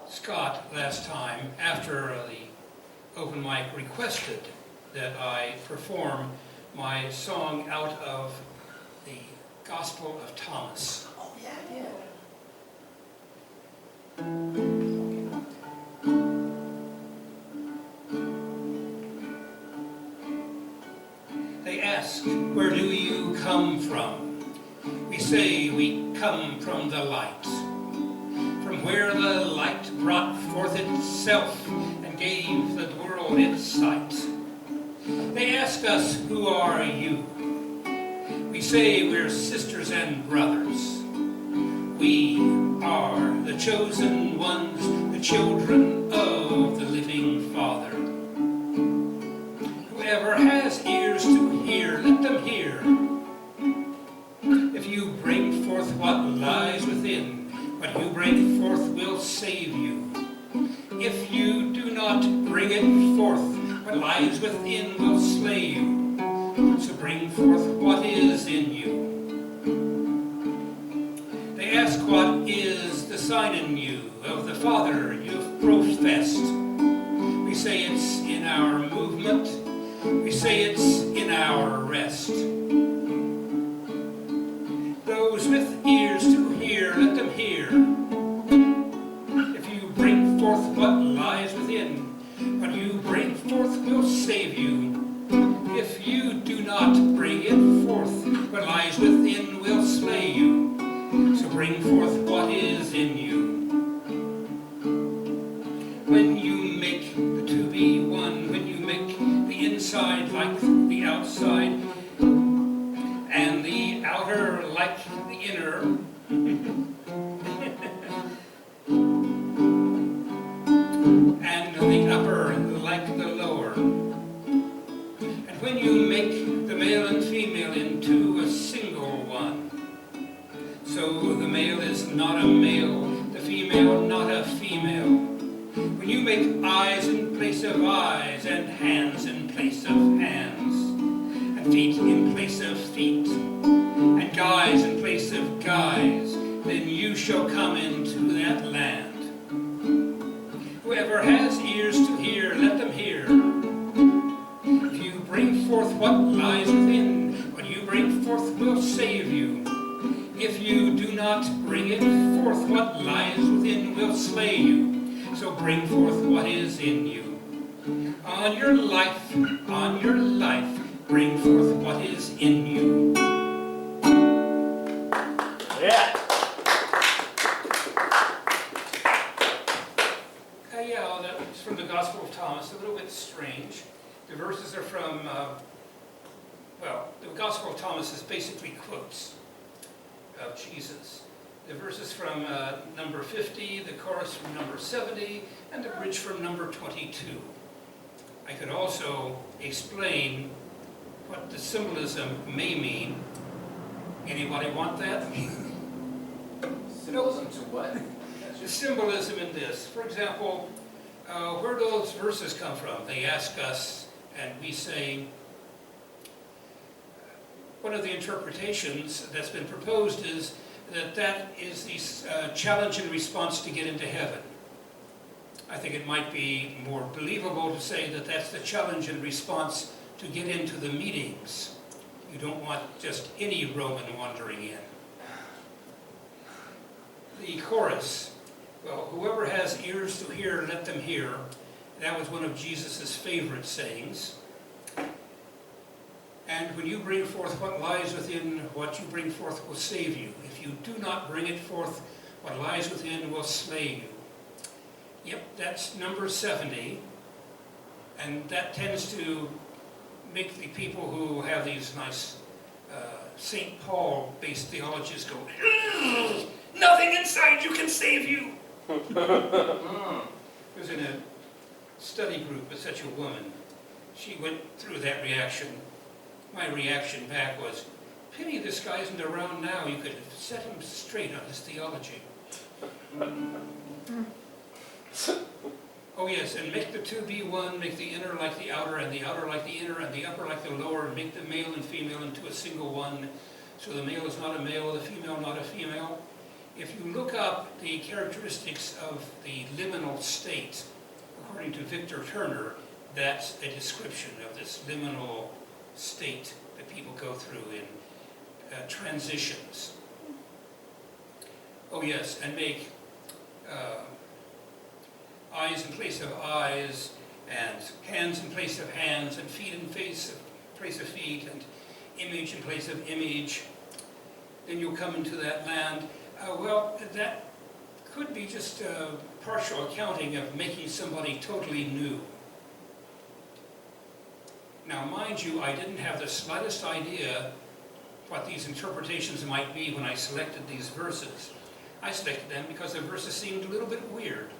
Scott last time, after the open mic, requested that I perform my song out of the Gospel of Thomas. Oh, yeah. They ask, where do you come from? We say we come from the light. From where the light brought forth itself and gave the world its sight. They ask us, who are you? We say we're sisters and brothers. We are the chosen ones, the children of the living Father. Whoever has ears to hear, let them hear. If you bring forth what lies within, what you bring forth will save you. If you do not bring it forth, what lies within will slay you. So bring forth what is in you. They ask, what is the sign in you of the Father you've professed? We say it's in our movement. We say it's in our rest. Those with ears to hear, let them hear. If you bring forth what lies within, what you bring forth will save you. If you do not bring it forth, what lies within will slay you. So bring forth what is in you. When you make the two be one, when you make the inside like the outside, and the outer like the inner, and the upper like the lower. And when you make the male and female into a single one, so the male is not a male, the female not a female. When you make eyes in place of eyes, and hands in place of hands, and feet in place of feet, and guys in place of guys, then you shall come into that land. Whoever has ears to hear, let them hear. If you bring forth what lies within, what you bring forth will save you. If you do not bring it forth, what lies within will slay you. So bring forth what is in you. On your life, bring forth what is in you. Yeah. Yeah, that was from the Gospel of Thomas, a little bit strange. The verses are from, the Gospel of Thomas is basically quotes of Jesus. The verses from number 50, the chorus from number 70, and the bridge from number 22. I could also explain what the symbolism may mean. Anybody want that? Symbolism to what? The symbolism in this. For example, where do those verses come from? They ask us, and we say, one of the interpretations that's been proposed is that is the challenge and response to get into heaven. I think it might be more believable to say that that's the challenge and response to get into the meetings. You don't want just any Roman wandering in. The chorus, well, whoever has ears to hear, let them hear. That was one of Jesus' favorite sayings. And when you bring forth what lies within, what you bring forth will save you. If you do not bring it forth, what lies within will slay you. Yep, that's number 70. And that tends to make the people who have these nice St. Paul-based theologies go, nothing inside you can save you. I was in a study group with such a woman. She went through that reaction. My reaction back was, pity this guy isn't around now. You could have set him straight on his theology. Oh yes, and make the two be one, make the inner like the outer, and the outer like the inner, and the upper like the lower, and make the male and female into a single one. So the male is not a male, the female not a female. If you look up the characteristics of the liminal state, according to Victor Turner, that's a description of this liminal state that people go through in transitions. Oh yes, and make eyes in place of eyes, and hands in place of hands, and feet in place of feet, and image in place of image. Then you'll come into that land. Well, that could be just a partial accounting of making somebody totally new. Now, mind you, I didn't have the slightest idea what these interpretations might be when I selected these verses. I selected them because the verses seemed a little bit weird.